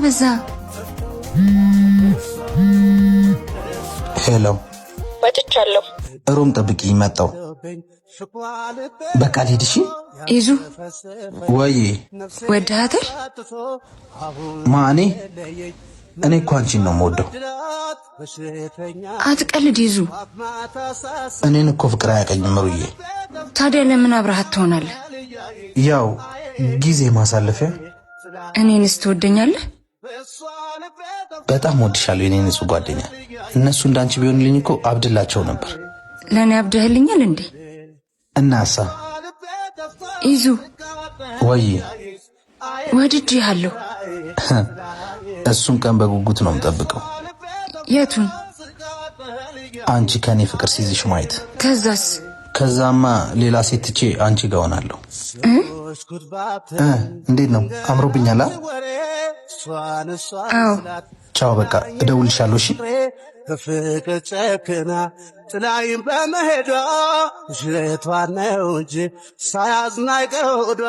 በዛ ሄሎ ወጥቻለሁ። ሩም ጠብቂ መጣው። በቃ ልሂድ። እሺ ይዙ ወይ ወደሃታል? ማኔ እኔ እኮ አንቺን ነው የምወደው። አትቀልድ ይዙ። እኔን እኮ ፍቅር አያቀኝም ሩዬ። ታዲያ ለምን አብረሃት ትሆናለህ? ያው ጊዜ ማሳለፊያ። እኔንስ ትወደኛለህ? በጣም ወድሻለሁ የኔ ንጹህ ጓደኛ። እነሱ እንዳንቺ ቢሆንልኝ እኮ አብድላቸው ነበር። ለኔ አብደህልኛል እንዴ? እናሳ ይዙ ወይ ወድጄሃለሁ። እሱን ቀን በጉጉት ነው የምጠብቀው። የቱን? አንቺ ከኔ ፍቅር ሲይዝሽ ማየት። ከዛስ? ከዛማ ሌላ ሴት ትቼ አንቺ ጋር ሆናለሁ። እንዴት ነው? አምሮብኛል? አዎ። ቻው በቃ እደውልሻለሁ። እሺ ፍቅር ጨክና ጥላይም በመሄዷ ሽሬቷ ነው እንጂ ሳያዝናይ ቀውዷ